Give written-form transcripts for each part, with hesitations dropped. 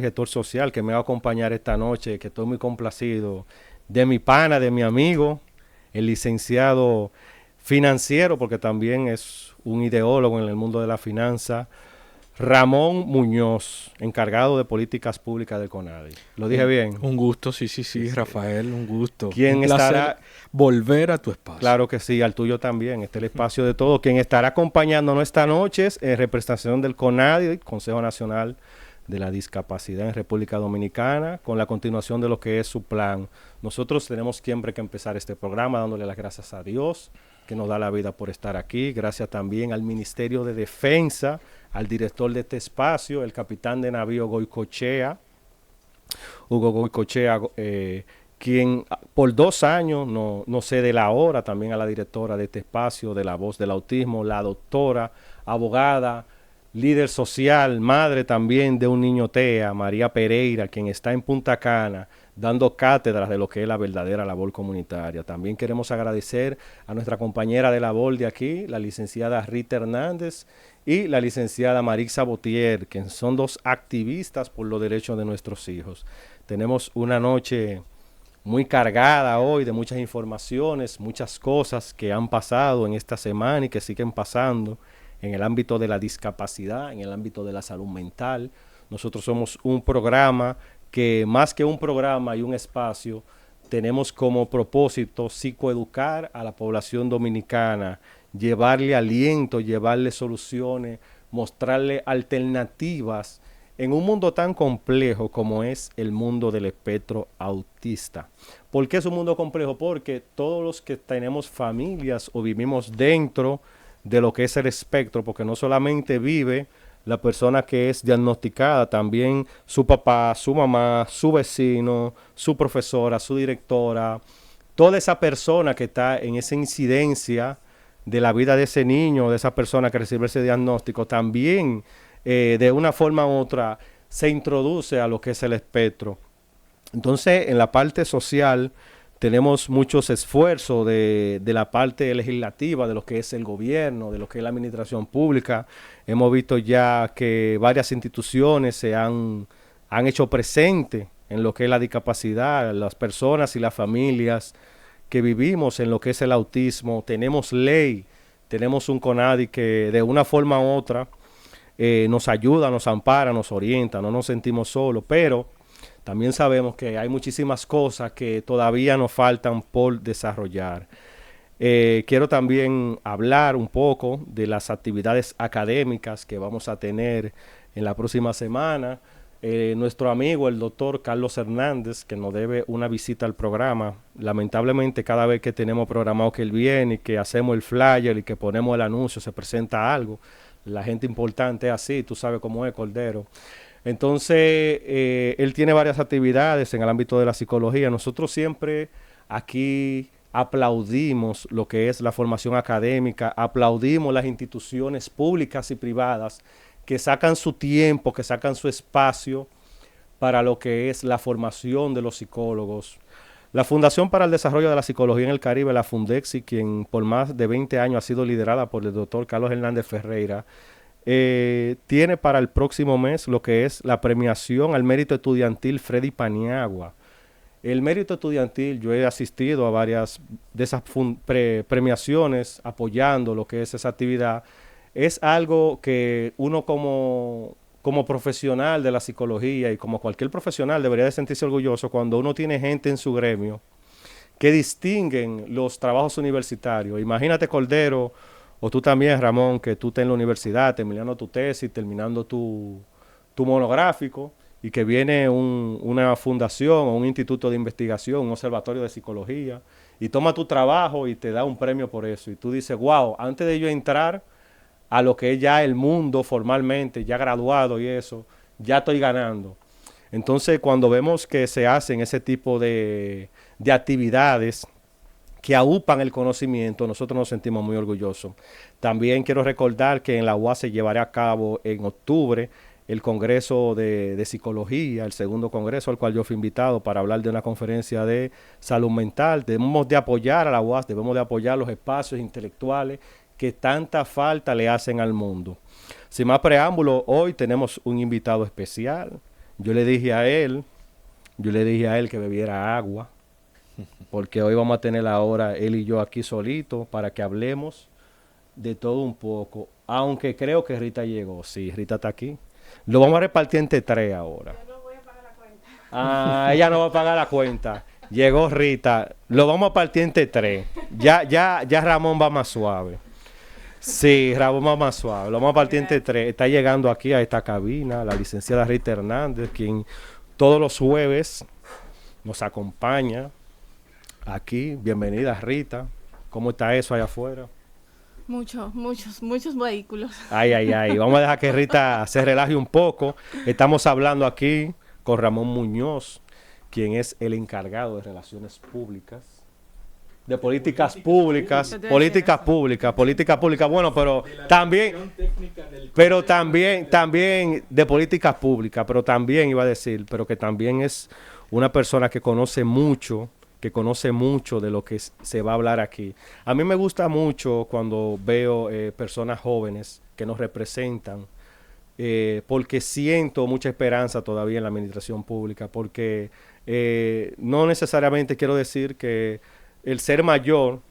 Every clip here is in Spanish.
gestor social que me va a acompañar esta noche, que estoy muy complacido, de mi pana, de mi amigo, el licenciado financiero, porque también es un ideólogo en el mundo de la finanza, Ramón Muñoz, encargado de políticas públicas del CONADI. ¿Lo dije bien? Un gusto, sí, sí, Sí, sí, sí. Rafael, un gusto. Un ¿Quién placer estará? volver a tu espacio. Claro que sí, al tuyo también. Este es el espacio de todo. Quien estará acompañándonos esta noche es en representación del CONADI, Consejo Nacional de la Discapacidad en República Dominicana, con la continuación de lo que es su plan. Nosotros tenemos siempre que empezar este programa dándole las gracias a Dios, que nos da la vida por estar aquí. Gracias también al Ministerio de Defensa, al director de este espacio, el capitán de navío Goicochea, Hugo Goicochea, quien por 2 años, no sé de la hora, también a la directora de este espacio, de La Voz del Autismo, la doctora, abogada, líder social, madre también de un niño TEA, María Pereira, quien está en Punta Cana dando cátedras de lo que es la verdadera labor comunitaria. También queremos agradecer a nuestra compañera de labor de aquí, la licenciada Rita Hernández y la licenciada Marisa Botier, que son dos activistas por los derechos de nuestros hijos. Tenemos una noche muy cargada hoy de muchas informaciones, muchas cosas que han pasado en esta semana y que siguen pasando en el ámbito de la discapacidad, en el ámbito de la salud mental. Nosotros somos un programa que más que un programa y un espacio, tenemos como propósito psicoeducar a la población dominicana, llevarle aliento, llevarle soluciones, mostrarle alternativas en un mundo tan complejo como es el mundo del espectro autista. ¿Por qué es un mundo complejo? Porque todos los que tenemos familias o vivimos dentro de lo que es el espectro, porque no solamente vive la persona que es diagnosticada, también su papá, su mamá, su vecino, su profesora, su directora, toda esa persona que está en esa incidencia de la vida de ese niño, de esa persona que recibe ese diagnóstico, también de una forma u otra se introduce a lo que es el espectro. Entonces, en la parte social tenemos muchos esfuerzos de la parte legislativa, de lo que es el gobierno, de lo que es la administración pública. Hemos visto ya que varias instituciones han hecho presente en lo que es la discapacidad, las personas y las familias que vivimos en lo que es el autismo. Tenemos ley, tenemos un CONADI que de una forma u otra nos ayuda, nos ampara, nos orienta, no nos sentimos solos, pero también sabemos que hay muchísimas cosas que todavía nos faltan por desarrollar. Quiero también hablar un poco de las actividades académicas que vamos a tener en la próxima semana. Nuestro amigo, el doctor Carlos Hernández, que nos debe una visita al programa. Lamentablemente, cada vez que tenemos programado que él viene y que hacemos el flyer y que ponemos el anuncio, se presenta algo. La gente importante es así, tú sabes cómo es, Cordero. Entonces, él tiene varias actividades en el ámbito de la psicología. Nosotros siempre aquí aplaudimos lo que es la formación académica, aplaudimos las instituciones públicas y privadas que sacan su tiempo, que sacan su espacio para lo que es la formación de los psicólogos. La Fundación para el Desarrollo de la Psicología en el Caribe, la Fundexi, quien por más de 20 años ha sido liderada por el doctor Carlos Hernández Ferreira, tiene para el próximo mes lo que es la premiación al mérito estudiantil Freddy Paniagua. El mérito estudiantil, yo he asistido a varias de esas premiaciones apoyando lo que es esa actividad. Es algo que uno como profesional de la psicología y como cualquier profesional debería de sentirse orgulloso cuando uno tiene gente en su gremio que distinguen los trabajos universitarios. Imagínate, Cordero, o tú también, Ramón, que tú estás en la universidad terminando tu tesis, terminando tu monográfico, y que viene una fundación o un instituto de investigación, un observatorio de psicología, y toma tu trabajo y te da un premio por eso. Y tú dices, wow, antes de yo entrar a lo que es ya el mundo formalmente, ya graduado y eso, ya estoy ganando. Entonces, cuando vemos que se hacen ese tipo de actividades que aupan el conocimiento, nosotros nos sentimos muy orgullosos. También quiero recordar que en la UAS se llevará a cabo en octubre el Congreso de Psicología, el segundo congreso al cual yo fui invitado para hablar de una conferencia de salud mental. Debemos de apoyar a la UAS, debemos de apoyar los espacios intelectuales que tanta falta le hacen al mundo. Sin más preámbulo, hoy tenemos un invitado especial Yo le dije a él que bebiera agua, porque hoy vamos a tener ahora él y yo aquí solitos para que hablemos de todo un poco, aunque creo que Rita llegó. Sí, Rita está aquí. Lo vamos a repartir entre 3 ahora. Yo no voy a pagar la cuenta. Ah, ella no va a pagar la cuenta. Llegó Rita. Lo vamos a partir entre 3. Ya Ramón va más suave. Sí, Ramón va más suave. Lo vamos a partir entre 3. Está llegando aquí a esta cabina la licenciada Rita Hernández, quien todos los jueves nos acompaña aquí. Bienvenida, Rita. ¿Cómo está eso allá afuera? Muchos vehículos. Ay. Vamos a dejar que Rita se relaje un poco. Estamos hablando aquí con Ramón Muñoz, quien es el encargado de relaciones públicas, de políticas públicas. Bueno, pero también de políticas públicas, pero también iba a decir, pero que también es una persona que conoce mucho de lo que se va a hablar aquí. A mí me gusta mucho cuando veo personas jóvenes que nos representan, porque siento mucha esperanza todavía en la administración pública, porque no necesariamente quiero decir que el ser mayor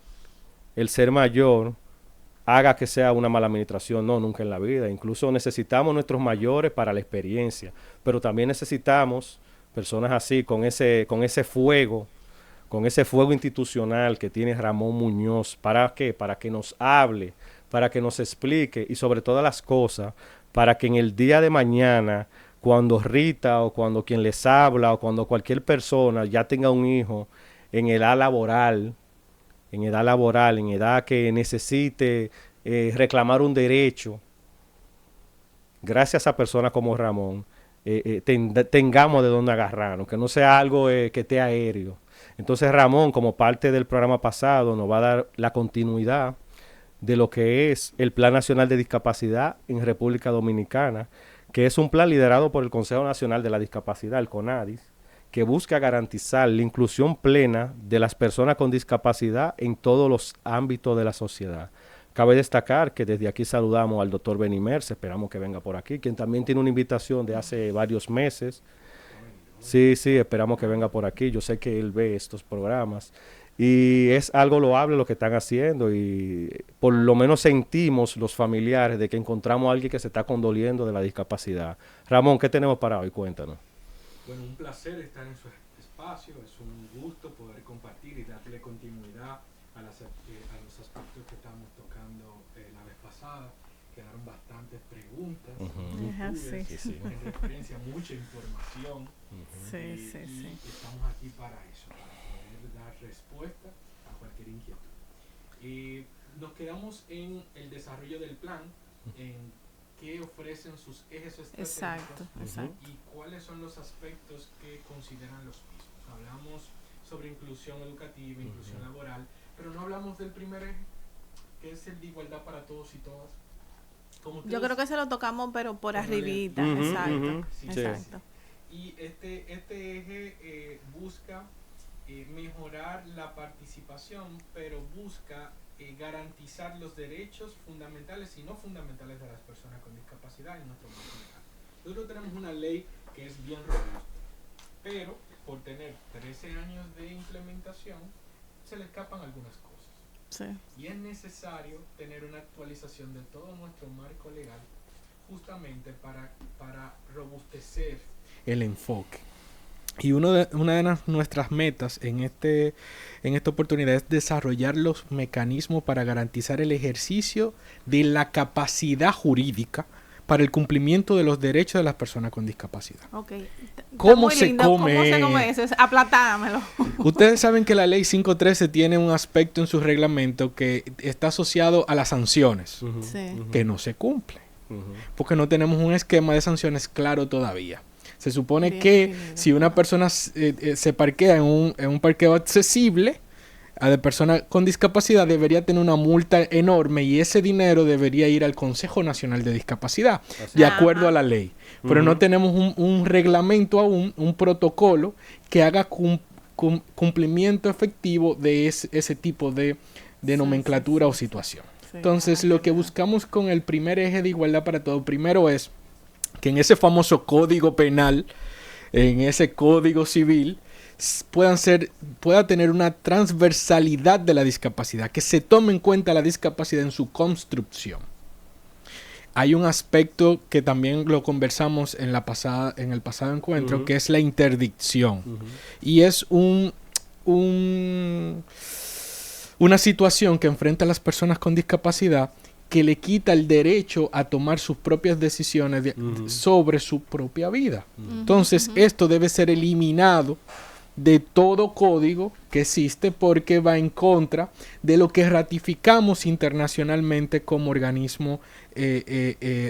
haga que sea una mala administración, no, nunca en la vida. Incluso necesitamos nuestros mayores para la experiencia, pero también necesitamos personas así, con ese fuego institucional que tiene Ramón Muñoz. ¿Para qué? Para que nos hable, para que nos explique y sobre todas las cosas, para que en el día de mañana, cuando Rita o cuando quien les habla o cuando cualquier persona ya tenga un hijo en edad laboral, en edad que necesite reclamar un derecho, gracias a personas como Ramón, tengamos de dónde agarrarnos, que no sea algo que esté aéreo. Entonces Ramón, como parte del programa pasado, nos va a dar la continuidad de lo que es el Plan Nacional de Discapacidad en República Dominicana, que es un plan liderado por el Consejo Nacional de la Discapacidad, el CONADIS, que busca garantizar la inclusión plena de las personas con discapacidad en todos los ámbitos de la sociedad. Cabe destacar que desde aquí saludamos al doctor Benimerce, esperamos que venga por aquí, quien también tiene una invitación de hace varios meses. Sí, esperamos que venga por aquí. Yo sé que él ve estos programas y es algo loable lo que están haciendo y por lo menos sentimos los familiares de que encontramos a alguien que se está condoliendo de la discapacidad. Ramón, ¿qué tenemos para hoy? Cuéntanos. Bueno, un placer estar en su espacio, es un gusto poder compartir y darle continuidad a los aspectos que estamos tocando la vez pasada. Quedaron bastantes preguntas, en referencia a mucha información. Sí. Estamos aquí para eso, para poder dar respuesta a cualquier inquietud. Nos quedamos en el desarrollo del plan, en qué ofrecen sus ejes estratégicos y cuáles son los aspectos que consideran los mismos. Hablamos sobre inclusión educativa, inclusión laboral, pero no hablamos del primer eje, que es el de igualdad para todos y todas. Yo creo que se lo tocamos, pero por arribita. Exacto. Y este eje busca mejorar la participación, pero busca garantizar los derechos fundamentales y no fundamentales de las personas con discapacidad en nuestro marco legal. Nosotros tenemos una ley que es bien robusta, pero por tener 13 años de implementación se le escapan algunas cosas. Sí. Y es necesario tener una actualización de todo nuestro marco legal justamente para robustecer el enfoque. Y una de nuestras metas en esta oportunidad es desarrollar los mecanismos para garantizar el ejercicio de la capacidad jurídica para el cumplimiento de los derechos de las personas con discapacidad. Okay. ¿Cómo se come eso? Aplatámelo. Ustedes saben que la ley 513 tiene un aspecto en su reglamento que está asociado a las sanciones, que no se cumple, porque no tenemos un esquema de sanciones claro todavía. Se supone que si una persona se parquea en un parqueo accesible a de persona con discapacidad, debería tener una multa enorme y ese dinero debería ir al Consejo Nacional de Discapacidad, de acuerdo a la ley. Pero no tenemos un reglamento aún, un protocolo que haga cumplimiento efectivo de ese tipo de nomenclatura o situación. Entonces, lo que buscamos con el primer eje de igualdad para todos, primero es que en ese famoso código penal en ese código civil pueda tener una transversalidad de la discapacidad, que se tome en cuenta la discapacidad en su construcción. Hay un aspecto que también lo conversamos en el pasado encuentro, que es la interdicción. Y es una situación que enfrenta a las personas con discapacidad que le quita el derecho a tomar sus propias decisiones sobre su propia vida. Entonces, esto debe ser eliminado de todo código que existe, porque va en contra de lo que ratificamos internacionalmente como organismo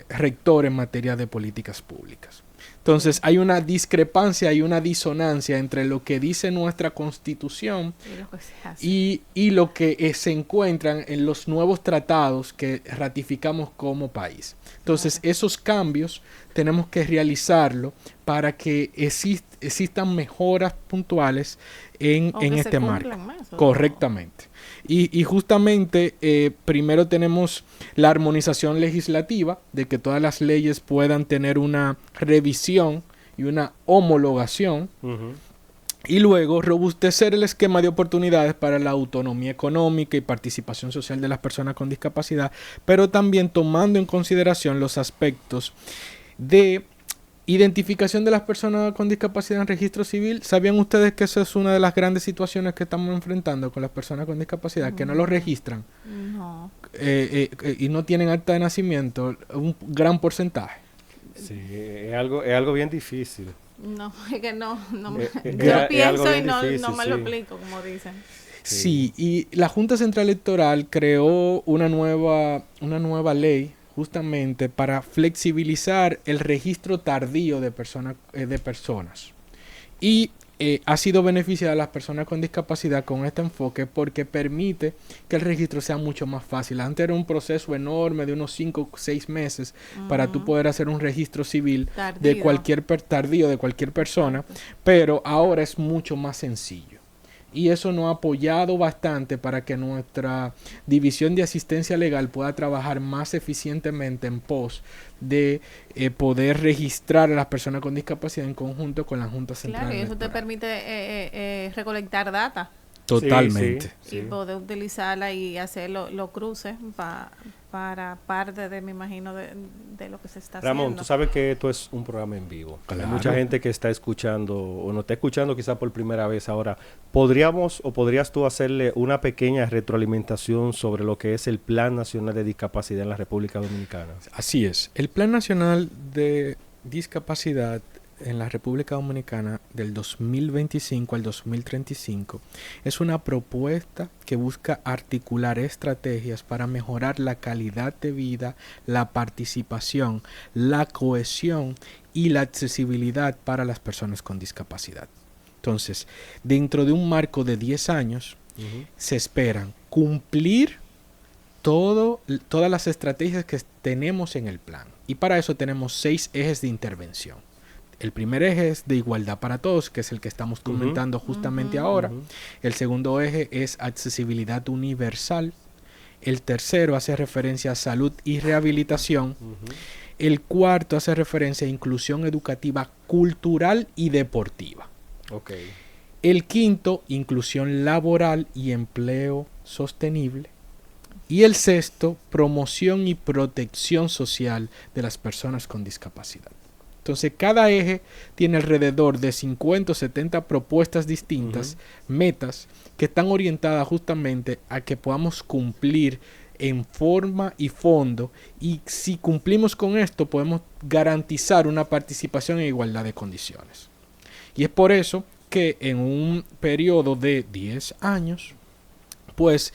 rector en materia de políticas públicas. Entonces hay una discrepancia y una disonancia entre lo que dice nuestra Constitución y lo que se encuentran en los nuevos tratados que ratificamos como país. Entonces esos cambios tenemos que realizarlo para que existan mejoras puntuales en este marco. Correctamente. Y justamente primero tenemos la armonización legislativa, de que todas las leyes puedan tener una revisión y una homologación. Y luego robustecer el esquema de oportunidades para la autonomía económica y participación social de las personas con discapacidad, pero también tomando en consideración los aspectos de identificación de las personas con discapacidad en registro civil. ¿Sabían ustedes que eso es una de las grandes situaciones que estamos enfrentando con las personas con discapacidad? Que no lo registran. No. Y no tienen acta de nacimiento, un gran porcentaje. Sí, es algo bien difícil. No, es que no yo pienso y no me lo explico, como dicen. Sí, y la Junta Central Electoral creó una nueva ley justamente para flexibilizar el registro tardío de personas. Y ha sido beneficiada a las personas con discapacidad con este enfoque, porque permite que el registro sea mucho más fácil. Antes era un proceso enorme de unos 5 o 6 meses para tú poder hacer un registro civil de cualquier persona, pero ahora es mucho más sencillo. Y eso nos ha apoyado bastante para que nuestra división de asistencia legal pueda trabajar más eficientemente en pos de poder registrar a las personas con discapacidad en conjunto con la Junta Central. Claro, y eso te permite recolectar data. Totalmente. Y poder utilizarla y hacer los cruces para parte me imagino, de lo que se está haciendo. Ramón, tú sabes que esto es un programa en vivo. Claro. Hay mucha gente que está escuchando o no está escuchando quizás por primera vez ahora. ¿Podrías tú hacerle una pequeña retroalimentación sobre lo que es el Plan Nacional de Discapacidad en la República Dominicana? Así es. El Plan Nacional de Discapacidad en la República Dominicana del 2025 al 2035 es una propuesta que busca articular estrategias para mejorar la calidad de vida, la participación, la cohesión y la accesibilidad para las personas con discapacidad. Entonces, dentro de un marco de 10 años, se esperan cumplir todas las estrategias que tenemos en el plan. Y para eso tenemos 6 ejes de intervención. El primer eje es de igualdad para todos, que es el que estamos comentando justamente ahora. El segundo eje es accesibilidad universal. El tercero hace referencia a salud y rehabilitación. El cuarto hace referencia a inclusión educativa, cultural y deportiva. El quinto, inclusión laboral y empleo sostenible. Y el sexto, promoción y protección social de las personas con discapacidad. Entonces, cada eje tiene alrededor de 50 o 70 propuestas distintas, metas, que están orientadas justamente a que podamos cumplir en forma y fondo. Y si cumplimos con esto, podemos garantizar una participación en igualdad de condiciones. Y es por eso que en un periodo de 10 años, pues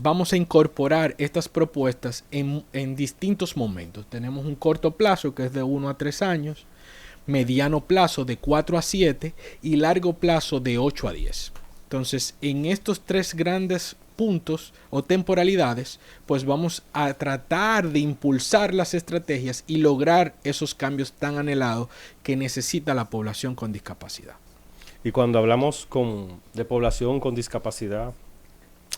vamos a incorporar estas propuestas en distintos momentos. Tenemos un corto plazo que es de 1 a 3 años, mediano plazo de 4 a 7 y largo plazo de 8 a 10. Entonces, en estos 3 grandes puntos o temporalidades, pues vamos a tratar de impulsar las estrategias y lograr esos cambios tan anhelados que necesita la población con discapacidad. Y cuando hablamos de población con discapacidad,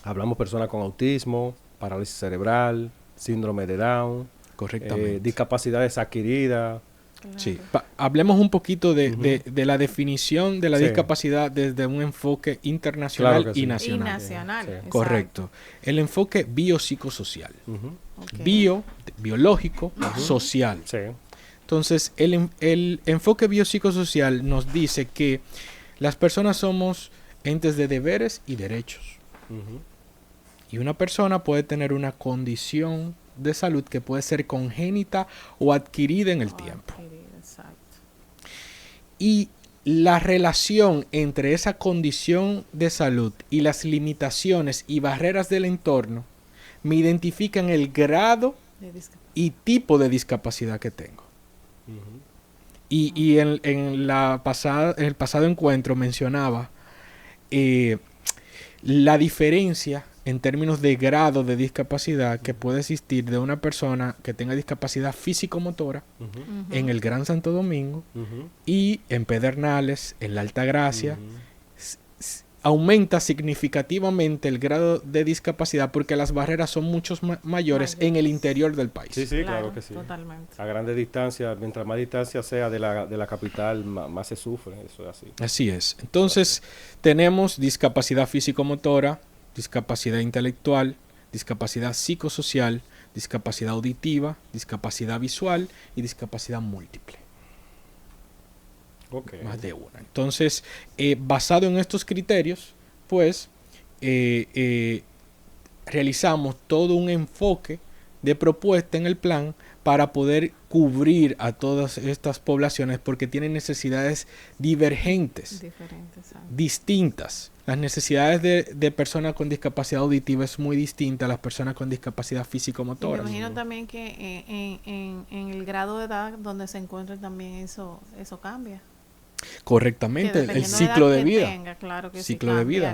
hablamos personas con autismo, parálisis cerebral, síndrome de Down, correctamente, discapacidades adquiridas, Claro. Sí. Hablemos un poquito de la definición de la discapacidad desde un enfoque internacional y nacional. Y nacional. Correcto. El enfoque biopsicosocial. Okay. Biológico, social. Sí. Entonces, el enfoque biopsicosocial nos dice que las personas somos entes de deberes y derechos. Y una persona puede tener una condición de salud que puede ser congénita o adquirida en el tiempo. Exacto. Y la relación entre esa condición de salud y las limitaciones y barreras del entorno me identifican el grado y tipo de discapacidad que tengo. Y en el pasado encuentro mencionaba la diferencia en términos de grado de discapacidad que puede existir de una persona que tenga discapacidad físico-motora en el Gran Santo Domingo y en Pedernales, en la Altagracia. Aumenta significativamente el grado de discapacidad porque las barreras son mucho mayores en el interior del país. Sí, claro que sí. Totalmente. A grandes distancias, mientras más distancia sea de la capital, más se sufre. Eso es así. Así es. Entonces, tenemos discapacidad físico-motora, discapacidad intelectual, discapacidad psicosocial, discapacidad auditiva, discapacidad visual y discapacidad múltiple. Okay. Más de una. Entonces, basado en estos criterios, pues, realizamos todo un enfoque de propuesta en el plan para poder cubrir a todas estas poblaciones porque tienen necesidades divergentes, distintas. Las necesidades de personas con discapacidad auditiva es muy distinta a las personas con discapacidad físico-motora. Me imagino también que en el grado de edad donde se encuentre también eso cambia. Correctamente, el ciclo de vida. Tenga, claro que ciclo de vida.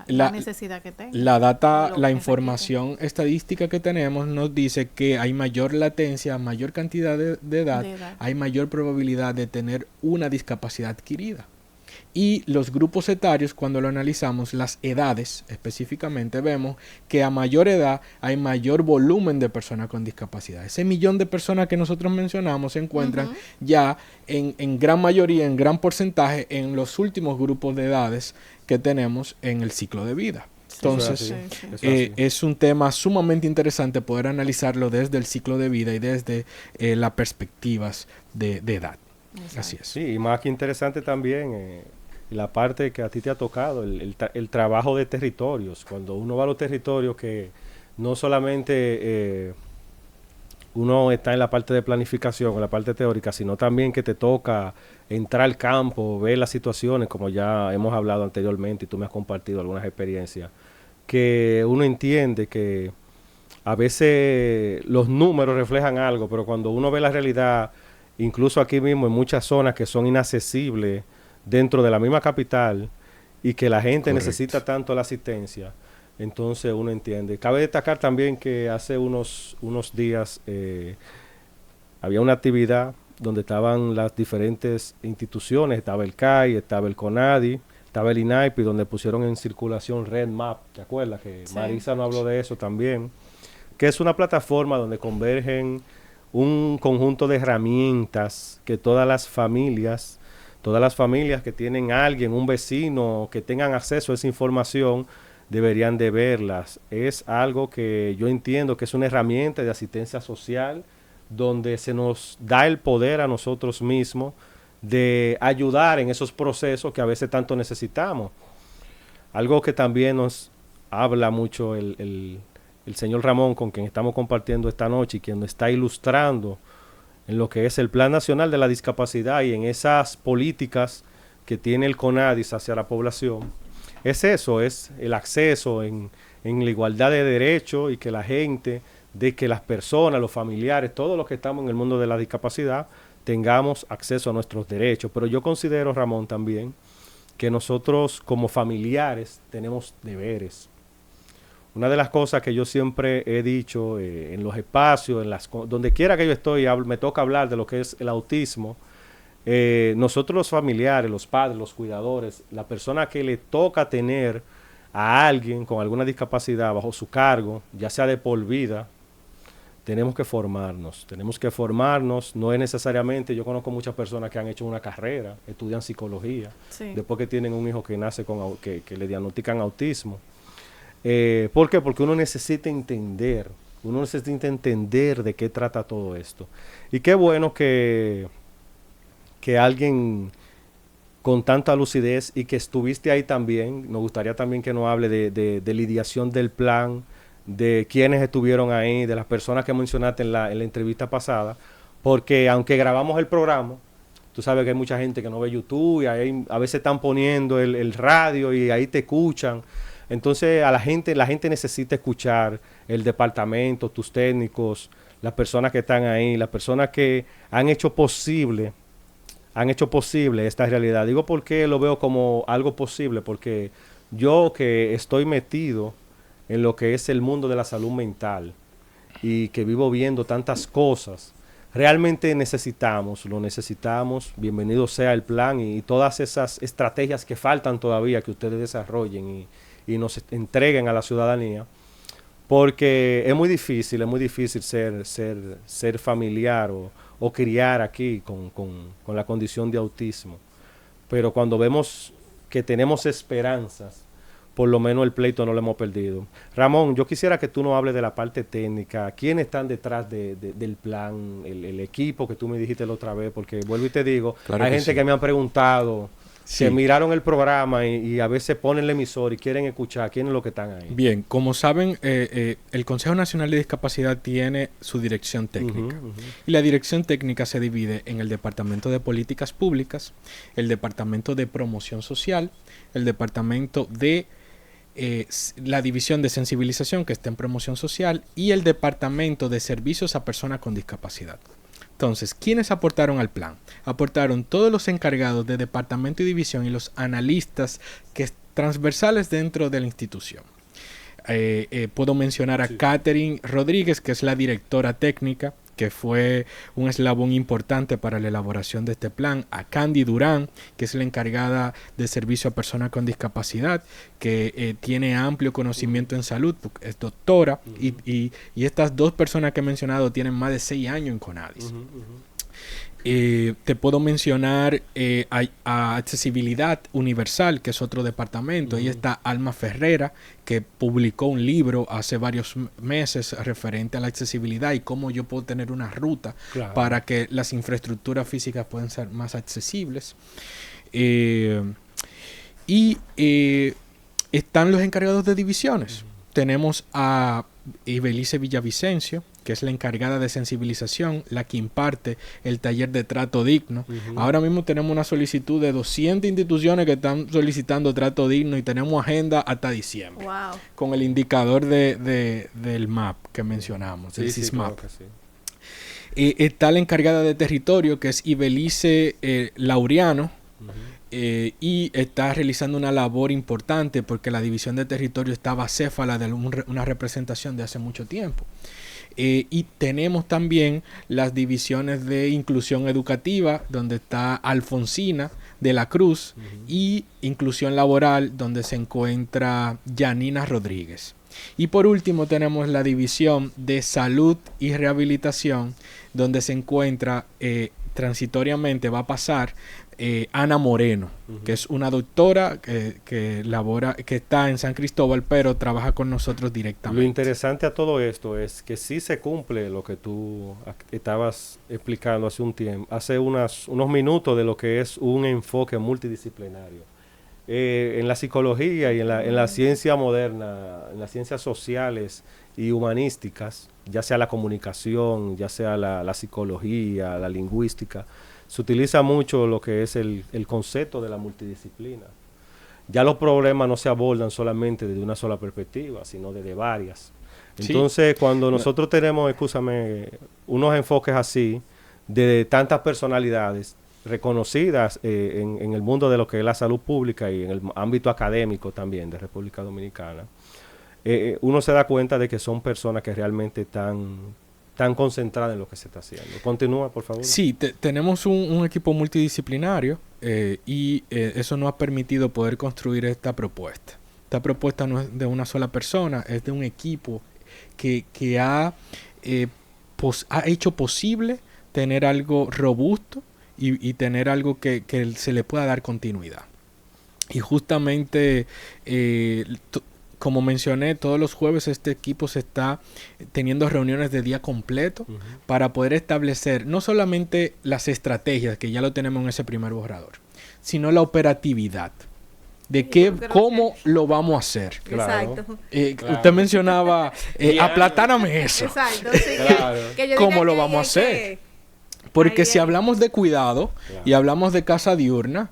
La necesidad que tenga. La información estadística que tenemos nos dice que hay mayor latencia, mayor cantidad de edad, hay mayor probabilidad de tener una discapacidad adquirida. Y los grupos etarios, cuando lo analizamos, las edades específicamente, vemos que a mayor edad hay mayor volumen de personas con discapacidad. Ese 1.000.000 de personas que nosotros mencionamos se encuentran ya en gran mayoría, en gran porcentaje, en los últimos grupos de edades que tenemos en el ciclo de vida. Entonces, es un tema sumamente interesante poder analizarlo desde el ciclo de vida y desde las perspectivas de edad. Exacto. Así es. Sí, y más que interesante también la parte que a ti te ha tocado, el trabajo de territorios. Cuando uno va a los territorios, que no solamente uno está en la parte de planificación, en la parte teórica, sino también que te toca entrar al campo, ver las situaciones, como ya hemos hablado anteriormente y tú me has compartido algunas experiencias, que uno entiende que a veces los números reflejan algo, pero cuando uno ve la realidad, incluso aquí mismo en muchas zonas que son inaccesibles dentro de la misma capital y que la gente necesita tanto la asistencia, entonces uno entiende. Cabe destacar también que hace unos días había una actividad donde estaban las diferentes instituciones, estaba el CAI, estaba el CONADI, estaba el INAIPI, donde pusieron en circulación Red Map, ¿te acuerdas? Que sí. Marisa nos habló de eso también, que es una plataforma donde convergen un conjunto de herramientas que todas las familias que tienen a alguien, un vecino, que tengan acceso a esa información, deberían de verlas. Es algo que yo entiendo que es una herramienta de asistencia social donde se nos da el poder a nosotros mismos de ayudar en esos procesos que a veces tanto necesitamos. Algo que también nos habla mucho el señor Ramón, con quien estamos compartiendo esta noche y quien nos está ilustrando en lo que es el Plan Nacional de la Discapacidad y en esas políticas que tiene el CONADIS hacia la población, es eso, es el acceso en la igualdad de derechos y que la gente, de que las personas, los familiares, todos los que estamos en el mundo de la discapacidad, tengamos acceso a nuestros derechos. Pero yo considero, Ramón, también que nosotros como familiares tenemos deberes. Una de las cosas que yo siempre he dicho en los espacios, donde quiera que yo estoy, me toca hablar de lo que es el autismo. Nosotros los familiares, los padres, los cuidadores, la persona que le toca tener a alguien con alguna discapacidad bajo su cargo, ya sea de por vida, tenemos que formarnos, no es necesariamente, yo conozco muchas personas que han hecho una carrera, estudian psicología, después que tienen un hijo que nace con que le diagnostican autismo. ¿Por qué? Porque uno necesita entender de qué trata todo esto. Y qué bueno que alguien con tanta lucidez y que estuviste ahí también, nos gustaría también que nos hable de la ideación del plan, de quienes estuvieron ahí, de las personas que mencionaste en la entrevista pasada, porque aunque grabamos el programa, tú sabes que hay mucha gente que no ve YouTube y ahí a veces están poniendo el radio y ahí te escuchan. Entonces la gente necesita escuchar el departamento, tus técnicos, las personas que están ahí, las personas que han hecho posible esta realidad. Digo porque lo veo como algo posible, porque yo que estoy metido en lo que es el mundo de la salud mental y que vivo viendo tantas cosas, realmente lo necesitamos, bienvenido sea el plan y todas esas estrategias que faltan todavía que ustedes desarrollen y nos entreguen a la ciudadanía, porque es muy difícil ser familiar o criar aquí con la condición de autismo. Pero cuando vemos que tenemos esperanzas, por lo menos el pleito no lo hemos perdido. Ramón, yo quisiera que tú nos hables de la parte técnica. ¿Quiénes están detrás del plan, el equipo que tú me dijiste la otra vez? Porque vuelvo y te digo, claro, hay gente que me han preguntado, que miraron el programa y a veces ponen el emisor y quieren escuchar quiénes son los que están ahí. Bien, como saben, el Consejo Nacional de Discapacidad tiene su dirección técnica. Y la dirección técnica se divide en el Departamento de Políticas Públicas, el Departamento de Promoción Social, el Departamento de la División de Sensibilización, que está en Promoción Social, y el Departamento de Servicios a Personas con Discapacidad. Entonces, ¿quiénes aportaron al plan? Aportaron todos los encargados de departamento y división y los analistas transversales dentro de la institución. Puedo mencionar a Catherine Rodríguez, que es la directora técnica, que fue un eslabón importante para la elaboración de este plan, a Candy Durán, que es la encargada de servicio a personas con discapacidad, que tiene amplio conocimiento en salud, es doctora, y estas dos personas que he mencionado tienen más de 6 años en CONADIS. Te puedo mencionar a Accesibilidad Universal, que es otro departamento. Ahí está Alma Ferrera, que publicó un libro hace varios meses referente a la accesibilidad y cómo yo puedo tener una ruta para que las infraestructuras físicas puedan ser más accesibles. Están los encargados de divisiones. Tenemos a Ibelice Villavicencio, que es la encargada de sensibilización, la que imparte el taller de trato digno. Ahora mismo tenemos una solicitud de 200 instituciones que están solicitando trato digno y tenemos agenda hasta diciembre. Wow. Con el indicador del MAP que mencionamos, el SISMAP. Claro que sí. Está la encargada de territorio, que es Ibelice Laureano, y está realizando una labor importante porque la división de territorio estaba acéfala de una representación de hace mucho tiempo. Y tenemos también las divisiones de inclusión educativa, donde está Alfonsina de la Cruz, y inclusión laboral, donde se encuentra Yanina Rodríguez. Y por último tenemos la división de salud y rehabilitación, donde se encuentra transitoriamente va a pasar Ana Moreno, que es una doctora que está en San Cristóbal, pero trabaja con nosotros directamente. Lo interesante a todo esto es que sí se cumple lo que tú estabas explicando hace unos minutos, de lo que es un enfoque multidisciplinario. En la psicología y en la ciencia moderna, en las ciencias sociales y humanísticas, ya sea la comunicación, ya sea la psicología, la lingüística, se utiliza mucho lo que es el concepto de la multidisciplina. Ya los problemas no se abordan solamente desde una sola perspectiva, sino desde varias. Entonces, cuando nosotros tenemos, unos enfoques así, de tantas personalidades reconocidas en el mundo de lo que es la salud pública y en el ámbito académico también de República Dominicana, uno se da cuenta de que son personas que realmente están concentradas en lo que se está haciendo. Continúa, por favor. Sí, tenemos un equipo multidisciplinario y eso nos ha permitido poder construir esta propuesta. Esta propuesta no es de una sola persona, es de un equipo que ha ha hecho posible tener algo robusto y tener algo que se le pueda dar continuidad. Y justamente, como mencioné, todos los jueves este equipo se está teniendo reuniones de día completo para poder establecer no solamente las estrategias, que ya lo tenemos en ese primer borrador, sino la operatividad de cómo lo vamos a hacer. Exacto. Claro. Usted mencionaba, aplatáname eso. Exacto. Sí, claro. ¿Cómo lo vamos a hacer? Porque si hablamos de cuidado y hablamos de casa diurna,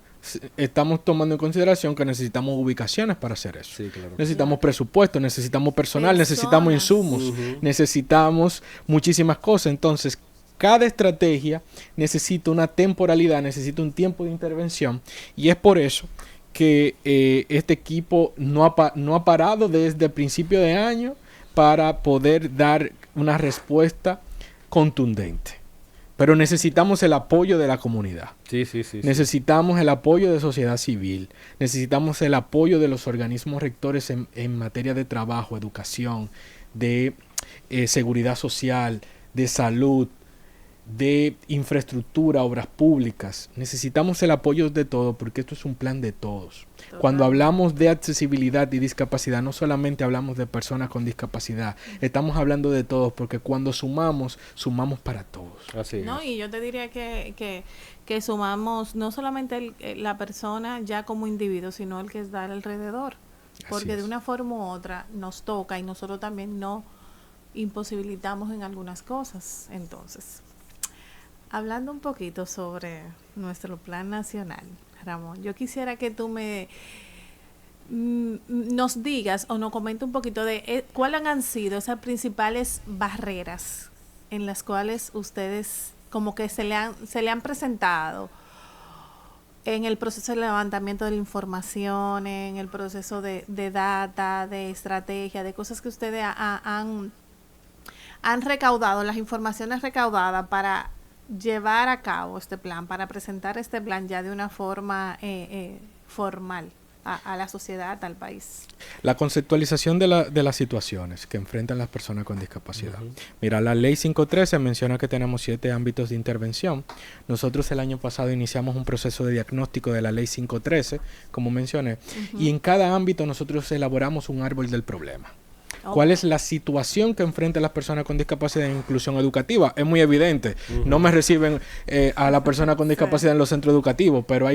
estamos tomando en consideración que necesitamos ubicaciones para hacer eso. Sí, claro. Necesitamos presupuesto, necesitamos personal, necesitamos insumos, necesitamos muchísimas cosas. Entonces, cada estrategia necesita una temporalidad, necesita un tiempo de intervención, y es por eso que este equipo no ha parado desde el principio de año para poder dar una respuesta contundente. Pero necesitamos el apoyo de la comunidad. Sí. Necesitamos el apoyo de sociedad civil. Necesitamos el apoyo de los organismos rectores en materia de trabajo, educación, de seguridad social, de salud, de infraestructura, obras públicas. Necesitamos el apoyo de todos, porque esto es un plan de todos. Cuando hablamos de accesibilidad y discapacidad, no solamente hablamos de personas con discapacidad, estamos hablando de todos, porque cuando sumamos para todos. Así es. No, y yo te diría que sumamos no solamente la persona ya como individuo, sino el que está alrededor, porque de una forma u otra nos toca, y nosotros también no imposibilitamos en algunas cosas. Entonces, hablando un poquito sobre nuestro plan nacional, Ramón, yo quisiera que tú nos digas o nos comentes un poquito de cuáles han sido esas principales barreras en las cuales ustedes como que se le han presentado en el proceso de levantamiento de la información, en el proceso de data, de estrategia, de cosas que ustedes han recaudado, las informaciones recaudadas para llevar a cabo este plan, para presentar este plan ya de una forma formal a la sociedad, al país. La conceptualización de las situaciones que enfrentan las personas con discapacidad. Mira, la ley 513 menciona que tenemos 7 ámbitos de intervención. Nosotros el año pasado iniciamos un proceso de diagnóstico de la ley 513, como mencioné, y en cada ámbito nosotros elaboramos un árbol del problema. ¿Cuál es la situación que enfrentan las personas con discapacidad en inclusión educativa? Es muy evidente. No me reciben a la persona con discapacidad en los centros educativos, pero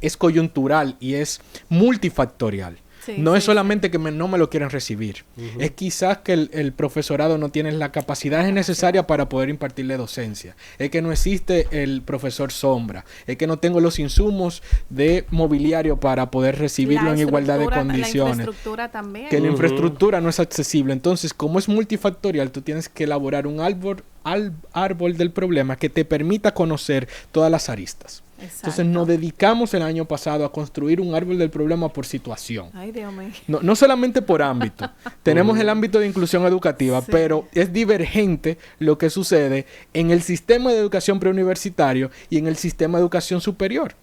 es coyuntural y es multifactorial. No es solamente que no me lo quieren recibir. Es quizás que el profesorado no tiene la capacidad necesaria para poder impartirle docencia. Es que no existe el profesor sombra. Es que no tengo los insumos de mobiliario para poder recibirlo en igualdad de condiciones. La infraestructura también. Que la infraestructura no es accesible. Entonces, como es multifactorial, tú tienes que elaborar un árbol del problema que te permita conocer todas las aristas. Exacto. Entonces nos dedicamos el año pasado a construir un árbol del problema por situación. Ay, Dios mío. No solamente por ámbito. Tenemos el ámbito de inclusión educativa, pero es divergente lo que sucede en el sistema de educación preuniversitario y en el sistema de educación superior.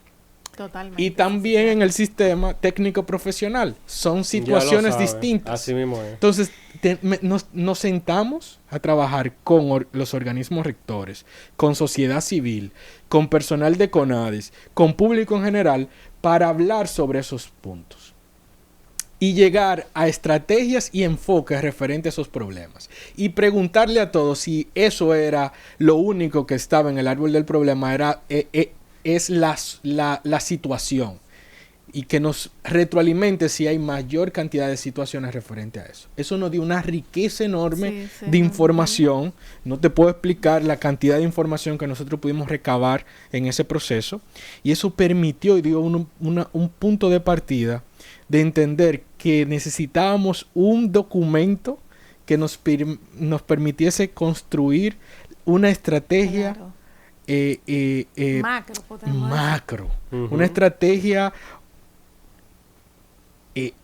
Totalmente. Y también en el sistema técnico profesional. Son situaciones distintas. Así mismo es. Entonces, nos sentamos a trabajar con los organismos rectores, con sociedad civil, con personal de CONADIS, con público en general, para hablar sobre esos puntos y llegar a estrategias y enfoques referentes a esos problemas y preguntarle a todos si eso era lo único que estaba en el árbol del problema, es la situación, y que nos retroalimente si hay mayor cantidad de situaciones referentes a eso. Eso nos dio una riqueza enorme de información. No te puedo explicar la cantidad de información que nosotros pudimos recabar en ese proceso, y eso permitió y dio un punto de partida de entender que necesitábamos un documento que nos permitiese construir una estrategia macro, una estrategia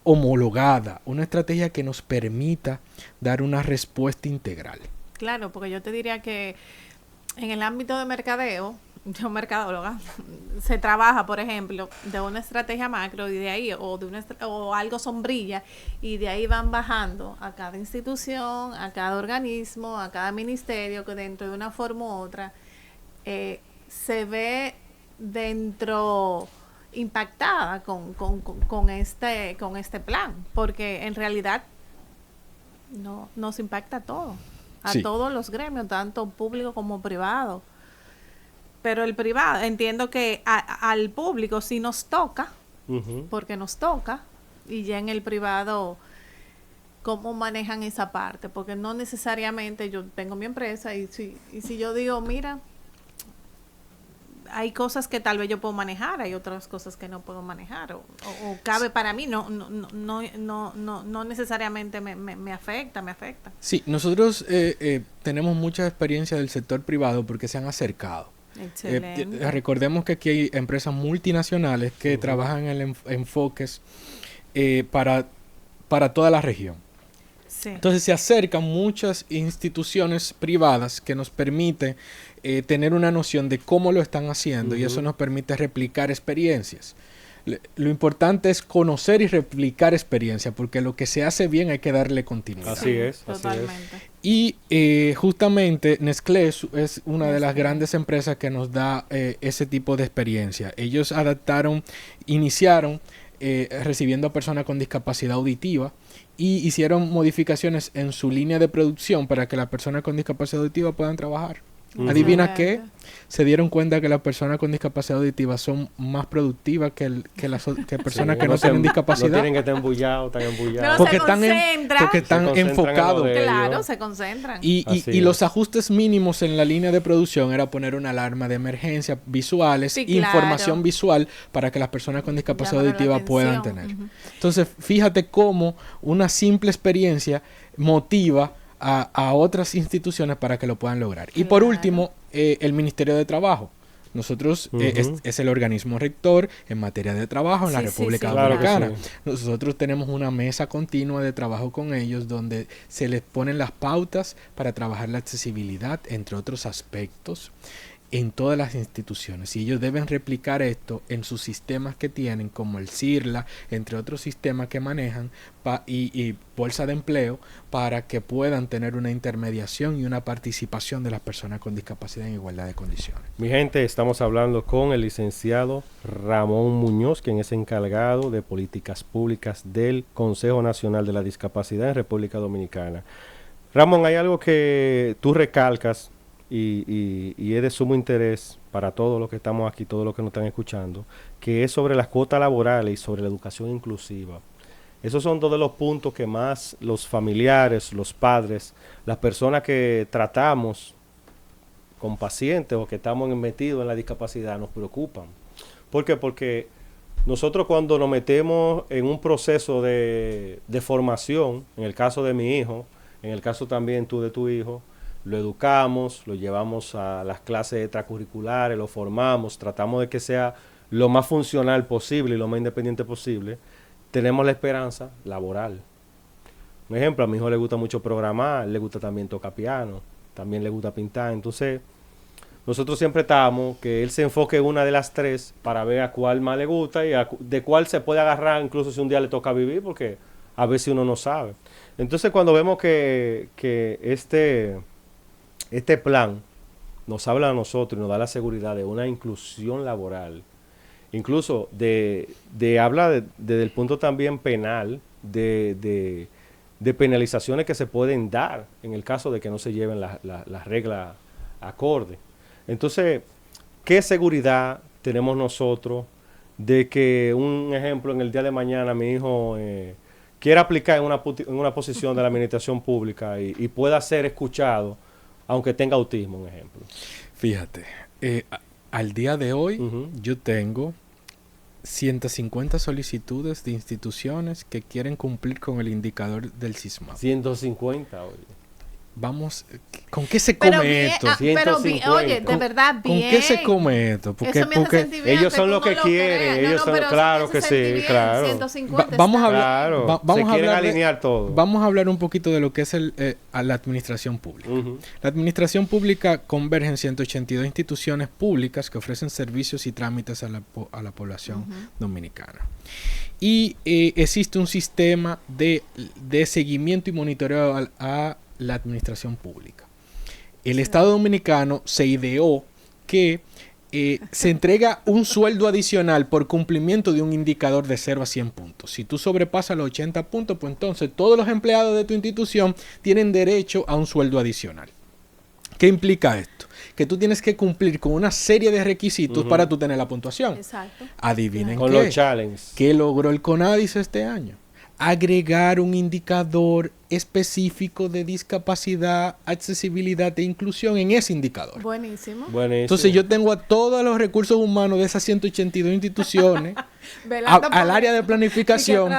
homologada, una estrategia que nos permita dar una respuesta integral. Claro, porque yo te diría que en el ámbito de mercadeo, yo mercadóloga, se trabaja, por ejemplo, de una estrategia macro y de ahí, o algo sombrilla, y de ahí van bajando a cada institución, a cada organismo, a cada ministerio, que dentro de una forma u otra se ve dentro impactada con este plan, porque en realidad nos impacta a todos, a todos los gremios, tanto público como privado. Pero el privado, entiendo que al público sí nos toca, porque nos toca, y ya en el privado, ¿cómo manejan esa parte? Porque no necesariamente yo tengo mi empresa y si yo digo, mira, hay cosas que tal vez yo puedo manejar, hay otras cosas que no puedo manejar, o cabe para mí, no necesariamente me afecta. Sí, nosotros tenemos mucha experiencia del sector privado porque se han acercado. Recordemos que aquí hay empresas multinacionales que trabajan en enfoques para toda la región. Sí. Entonces se acercan muchas instituciones privadas que nos permiten tener una noción de cómo lo están haciendo y eso nos permite replicar experiencias. Lo importante es conocer y replicar experiencia, porque lo que se hace bien hay que darle continuidad. Así es, totalmente. Y justamente Nestlé es una de las grandes empresas que nos da ese tipo de experiencia. Ellos iniciaron recibiendo a personas con discapacidad auditiva y hicieron modificaciones en su línea de producción para que las personas con discapacidad auditiva puedan trabajar. Adivina qué, se dieron cuenta que las personas con discapacidad auditiva son más productivas que personas que no tienen discapacidad. No tienen que estar embullados, porque están enfocados. Claro, se concentran. Y los ajustes mínimos en la línea de producción era poner una alarma de emergencia visuales, información visual para que las personas con discapacidad auditiva puedan tener. Entonces, fíjate cómo una simple experiencia motiva a otras instituciones para que lo puedan lograr. Y por último, el Ministerio de Trabajo. Nosotros es el organismo rector en materia de trabajo en la República Dominicana. Claro, nosotros tenemos una mesa continua de trabajo con ellos donde se les ponen las pautas para trabajar la accesibilidad, entre otros aspectos, en todas las instituciones. Y ellos deben replicar esto en sus sistemas que tienen, como el CIRLA, entre otros sistemas que manejan, y bolsa de empleo, para que puedan tener una intermediación y una participación de las personas con discapacidad en igualdad de condiciones. Mi gente, estamos hablando con el licenciado Ramón Muñoz, quien es encargado de políticas públicas del Consejo Nacional de la Discapacidad en República Dominicana. Ramón, hay algo que tú recalcas y es de sumo interés para todos los que estamos aquí, todos los que nos están escuchando, que es sobre las cuotas laborales y sobre la educación inclusiva. Esos son dos de los puntos que más los familiares, los padres, las personas que tratamos con pacientes o que estamos metidos en la discapacidad nos preocupan. ¿Por qué? Porque nosotros cuando nos metemos en un proceso de formación, en el caso de mi hijo, en el caso también tú de tu hijo, lo educamos, lo llevamos a las clases extracurriculares, lo formamos, tratamos de que sea lo más funcional posible y lo más independiente posible. Tenemos la esperanza laboral. Un ejemplo, a mi hijo le gusta mucho programar, le gusta también tocar piano, también le gusta pintar. Entonces, nosotros siempre estamos que él se enfoque en una de las tres para ver a cuál más le gusta y de cuál se puede agarrar, incluso si un día le toca vivir, porque a veces uno no sabe. Entonces, cuando vemos que este plan nos habla a nosotros y nos da la seguridad de una inclusión laboral, incluso habla desde el punto también penal, de penalizaciones que se pueden dar en el caso de que no se lleven las reglas acorde. Entonces, ¿qué seguridad tenemos nosotros de que, un ejemplo, en el día de mañana mi hijo quiera aplicar en una posición de la administración pública y pueda ser escuchado, aunque tenga autismo, un ejemplo? Fíjate, al día de hoy yo tengo 150 solicitudes de instituciones que quieren cumplir con el indicador del SISMAP. 150 hoy. vamos, ¿con qué se come esto? Pero oye, de verdad, bien. ¿Con qué se come esto? Porque ellos son lo que quieren. Ellos son, claro que sí, claro. 150 vamos a hablar, vamos a hablar alinear todo. Vamos a hablar un poquito de lo que es la administración pública. La administración pública converge en 182 instituciones públicas que ofrecen servicios y trámites a la población dominicana. Y existe un sistema de seguimiento y monitoreo a la administración pública. El Estado Dominicano se ideó que se entrega un sueldo adicional por cumplimiento de un indicador de 0 a 100 puntos. Si tú sobrepasas los 80 puntos, pues entonces todos los empleados de tu institución tienen derecho a un sueldo adicional. ¿Qué implica esto? Que tú tienes que cumplir con una serie de requisitos para tú tener la puntuación. Exacto. Adivinen con los challenges. ¿Qué logró el CONADIS este año? Agregar un indicador específico de discapacidad, accesibilidad e inclusión en ese indicador. Buenísimo. Entonces yo tengo a todos los recursos humanos de esas 182 instituciones al área de planificación.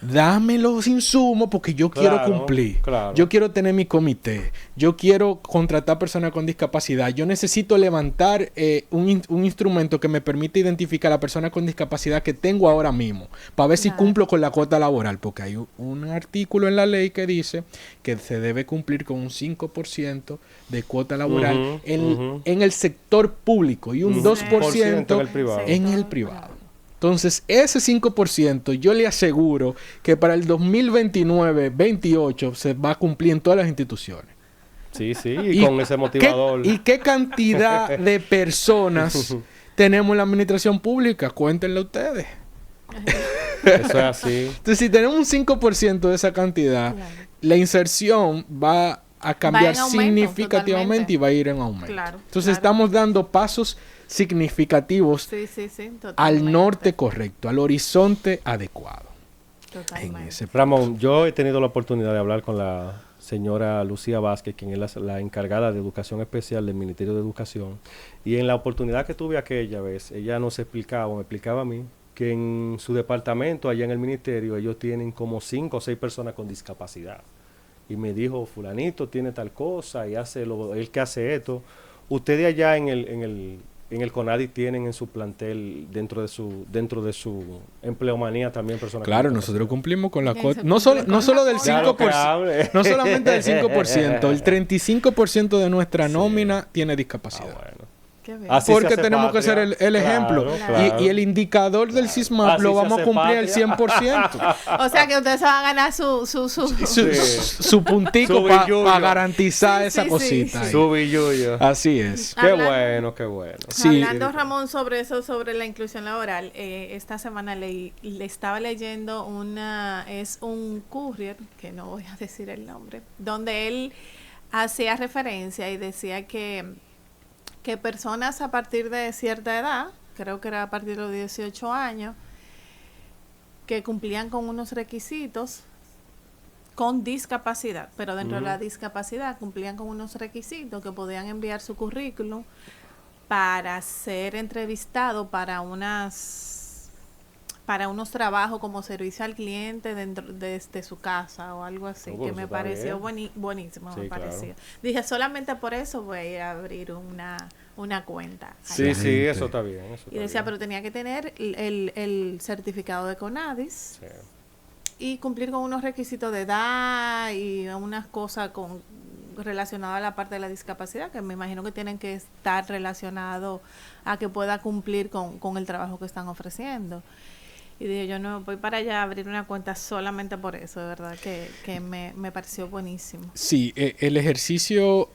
Dame los insumos porque yo quiero cumplir. Claro. Yo quiero tener mi comité. Yo quiero contratar personas con discapacidad. Yo necesito levantar un instrumento que me permita identificar a la persona con discapacidad que tengo ahora mismo para ver si cumplo con la cuota laboral. Porque hay un artículo en la ley que dice que se debe cumplir con un 5% de cuota laboral en el sector público y un 2% en el privado. Entonces, ese 5% yo le aseguro que para el 2029-28 se va a cumplir en todas las instituciones. Sí, y con ese motivador. ¿Y qué cantidad de personas tenemos en la administración pública? Cuéntenle ustedes. Eso es así. Entonces, si tenemos un 5% de esa cantidad, la inserción va a cambiar significativamente y va a ir en aumento. Entonces, estamos dando pasos significativos al norte correcto, al horizonte adecuado. Ramón, yo he tenido la oportunidad de hablar con la señora Lucía Vázquez, quien es la encargada de educación especial del Ministerio de Educación, y en la oportunidad que tuve aquella vez, ella me explicaba a mí, que en su departamento, allá en el ministerio, ellos tienen como 5 o 6 personas con discapacidad. Y me dijo, fulanito tiene tal cosa y hace él que hace esto. Ustedes allá en el CONADI tienen en su plantel, dentro de su empleomanía también personas. Claro, nosotros cumplimos con la cuota. No solo del 5%, no solamente del 5%, el 35% de nuestra nómina tiene discapacidad. Bueno. Porque tenemos que ser el ejemplo. Claro. Y el indicador del CISMAP lo vamos a cumplir al 100%. O sea que ustedes se van a ganar su puntico para garantizar esa cosita. Su billuyo. Así es. Qué bueno, qué bueno. Sí. Hablando, Ramón, sobre eso, sobre la inclusión laboral, esta semana le estaba leyendo es un courier, que no voy a decir el nombre, donde él hacía referencia y decía que personas a partir de cierta edad, creo que era a partir de los 18 años, que cumplían con unos requisitos con discapacidad, pero dentro de la discapacidad cumplían con unos requisitos que podían enviar su currículum para ser entrevistado para unos trabajos como servicio al cliente dentro desde su casa o algo así, que me pareció buenísimo, me pareció. Dije, solamente por eso voy a abrir una cuenta. Sí, eso está bien. Y decía, pero tenía que tener el certificado de CONADIS y cumplir con unos requisitos de edad y unas cosas relacionadas a la parte de la discapacidad, que me imagino que tienen que estar relacionados a que pueda cumplir con el trabajo que están ofreciendo. Y dije, yo no voy para allá a abrir una cuenta solamente por eso, de verdad, que me pareció buenísimo. Sí, el ejercicio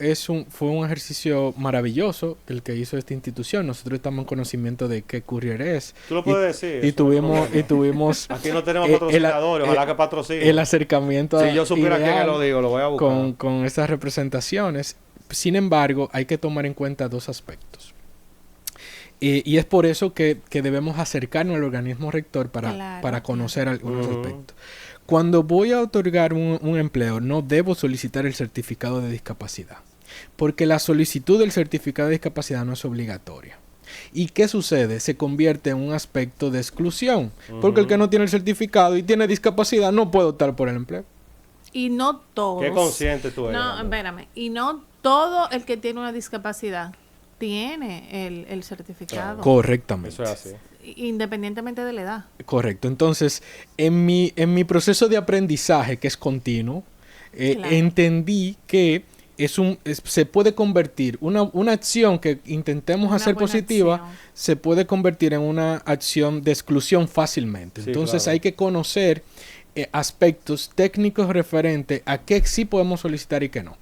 fue un ejercicio maravilloso el que hizo esta institución. Nosotros estamos en conocimiento de qué courier es. Tú lo puedes decir. Y tuvimos aquí no tenemos patrocinadores, ojalá que patrocinen. El acercamiento si yo supiera quién lo digo, lo voy a buscar. Con estas representaciones. Sin embargo, hay que tomar en cuenta 2 aspectos. Y es por eso que debemos acercarnos al organismo rector para conocer algunos aspectos. Cuando voy a otorgar un empleo, no debo solicitar el certificado de discapacidad, porque la solicitud del certificado de discapacidad no es obligatoria. ¿Y qué sucede? Se convierte en un aspecto de exclusión, porque el que no tiene el certificado y tiene discapacidad no puede optar por el empleo. Y no todos. Qué consciente tú eres. No, espérame. Y no todo el que tiene una discapacidad tiene el certificado. Correctamente. Eso es así. Independientemente de la edad. Correcto. Entonces, en mi proceso de aprendizaje, que es continuo, claro, entendí que se puede convertir una acción que intentemos hacer positiva, acción, se puede convertir en una acción de exclusión fácilmente. Sí, entonces, claro, hay que conocer aspectos técnicos referentes a qué sí podemos solicitar y qué no.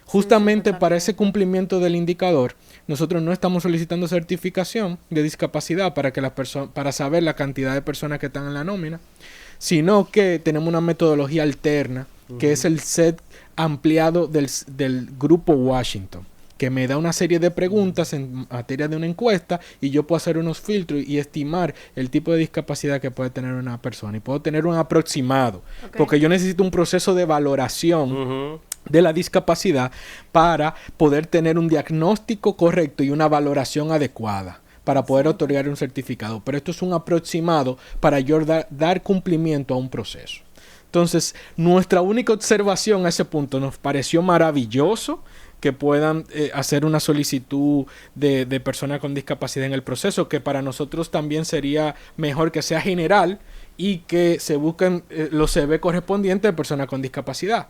Justamente sí, para ese cumplimiento del indicador, nosotros no estamos solicitando certificación de discapacidad para saber la cantidad de personas que están en la nómina, sino que tenemos una metodología alterna, que es el set ampliado del grupo Washington, que me da una serie de preguntas en materia de una encuesta y yo puedo hacer unos filtros y estimar el tipo de discapacidad que puede tener una persona y puedo tener un aproximado, porque yo necesito un proceso de valoración de la discapacidad para poder tener un diagnóstico correcto y una valoración adecuada para poder otorgar un certificado. Pero esto es un aproximado para yo dar cumplimiento a un proceso. Entonces, nuestra única observación a ese punto nos pareció maravilloso que puedan hacer una solicitud de personas con discapacidad en el proceso, que para nosotros también sería mejor que sea general y que se busquen los CV correspondientes de personas con discapacidad.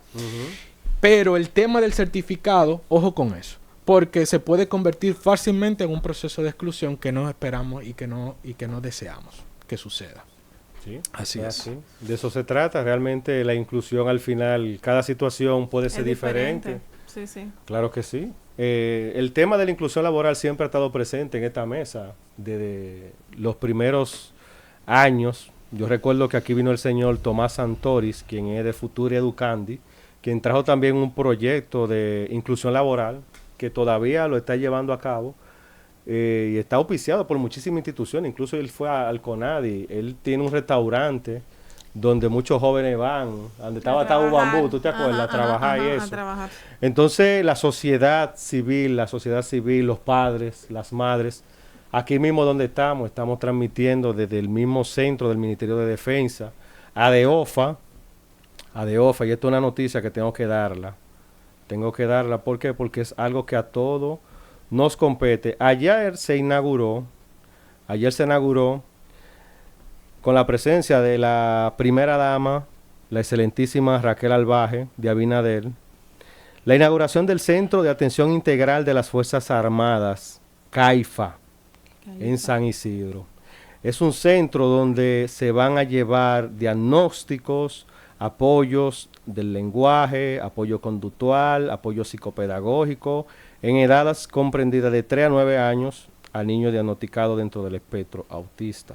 Pero el tema del certificado, ojo con eso, porque se puede convertir fácilmente en un proceso de exclusión que no esperamos y que no deseamos que suceda. Sí, así es. Así. De eso se trata. Realmente la inclusión al final, cada situación puede ser diferente. Sí, sí. Claro que sí. El tema de la inclusión laboral siempre ha estado presente en esta mesa desde los primeros años. Yo recuerdo que aquí vino el señor Tomás Santoris, quien es de Futuri Educandi, quien trajo también un proyecto de inclusión laboral que todavía lo está llevando a cabo. Y está auspiciado por muchísimas instituciones, incluso él fue al CONADI, él tiene un restaurante donde muchos jóvenes van, donde estaba Tabu Bambú, ¿tú te acuerdas? A trabajar y eso. Entonces la sociedad civil, los padres, las madres, aquí mismo donde estamos transmitiendo desde el mismo centro del Ministerio de Defensa, ADEOFA, y esto es una noticia que tengo que darla, ¿por qué? Porque es algo que a todo nos compete. Ayer se inauguró con la presencia de la primera dama, la excelentísima Raquel Albaje de Abinader, la inauguración del Centro de Atención Integral de las Fuerzas Armadas, CAIFA, en San Isidro. Es un centro donde se van a llevar diagnósticos, apoyos del lenguaje, apoyo conductual, apoyo psicopedagógico, en edades comprendidas de 3 a 9 años a niños diagnosticados dentro del espectro autista.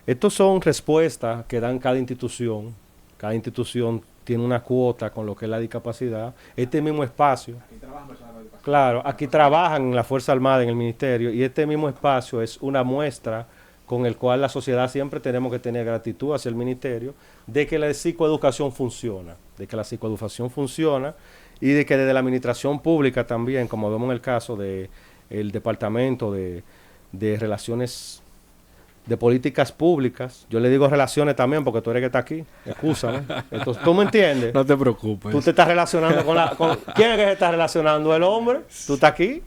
Estas son respuestas que dan cada institución. Cada institución tiene una cuota con lo que es la discapacidad. Este mismo espacio, claro, aquí trabajan en la Fuerza Armada, en el Ministerio, y este mismo espacio es una muestra con el cual la sociedad siempre tenemos que tener gratitud hacia el Ministerio, de que la psicoeducación funciona, y de que desde la administración pública también, como vemos en el caso del Departamento de Relaciones, de Políticas Públicas, yo le digo relaciones también porque tú eres que está aquí, excúsame. Entonces, ¿tú me entiendes? No te preocupes. Tú te estás relacionando ¿quién es que se está relacionando? ¿El hombre? ¿Tú estás aquí?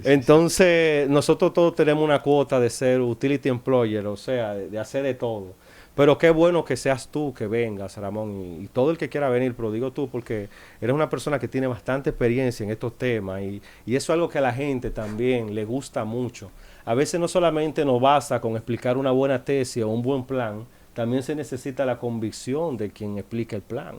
Entonces, nosotros todos tenemos una cuota de ser utility employer, o sea, de hacer de todo. Pero qué bueno que seas tú que vengas, Ramón, y todo el que quiera venir, pero digo tú porque eres una persona que tiene bastante experiencia en estos temas y eso es algo que a la gente también le gusta mucho. A veces no solamente nos basta con explicar una buena tesis o un buen plan, también se necesita la convicción de quien explica el plan.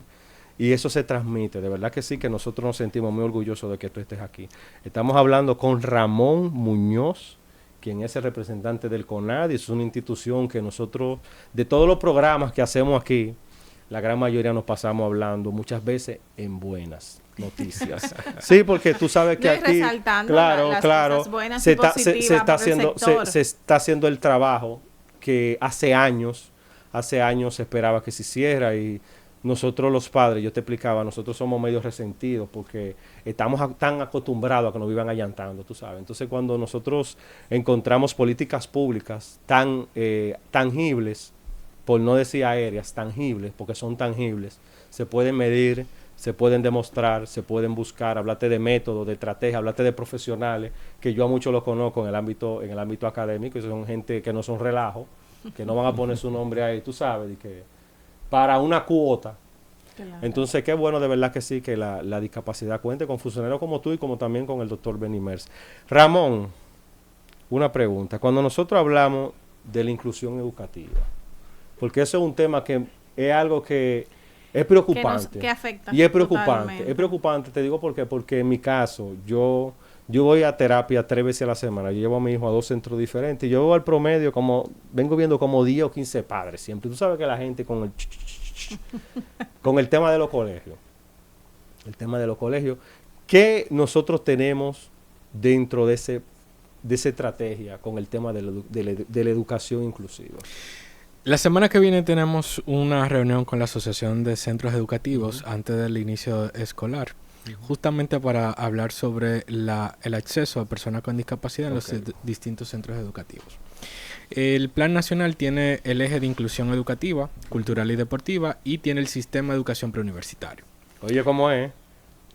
Y eso se transmite, de verdad que sí, que nosotros nos sentimos muy orgullosos de que tú estés aquí. Estamos hablando con Ramón Muñoz, quien es el representante del CONADI. Es una institución que nosotros, de todos los programas que hacemos aquí, la gran mayoría nos pasamos hablando muchas veces en buenas noticias. Sí, porque tú sabes que aquí, claro, se está haciendo el trabajo que hace años se esperaba que se hiciera, y nosotros los padres, yo te explicaba, nosotros somos medio resentidos porque estamos tan acostumbrados a que nos vivan allantando, tú sabes. Entonces, cuando nosotros encontramos políticas públicas tan tangibles por no decir aéreas, tangibles, porque son tangibles, se pueden medir, se pueden demostrar, se pueden buscar, hablarte de métodos, de estrategias, hablarte de profesionales, que yo a muchos los conozco en el ámbito académico, y son gente que no son relajo, que no van a poner su nombre ahí, tú sabes, y que para una cuota. Claro. Entonces, qué bueno de verdad que sí, que la discapacidad cuente con funcionarios como tú y como también con el doctor Benny Merz. Ramón, una pregunta. Cuando nosotros hablamos de la inclusión educativa, porque eso es un tema que es algo que es preocupante. Que afecta. Y es preocupante. Totalmente. Es preocupante, te digo por qué. Porque en mi caso, yo voy a terapia 3 veces a la semana. Yo llevo a mi hijo a 2 centros diferentes. Y yo veo al promedio vengo viendo como 10 o 15 padres siempre. Tú sabes que la gente con el tema de los colegios. El tema de los colegios. ¿Qué nosotros tenemos dentro de esa estrategia con el tema de la educación inclusiva? La semana que viene tenemos una reunión con la Asociación de Centros Educativos antes del inicio escolar, justamente para hablar sobre el acceso a personas con discapacidad en los distintos centros educativos. El Plan Nacional tiene el eje de inclusión educativa, cultural y deportiva, y tiene el sistema de educación preuniversitario. Oye, ¿cómo es?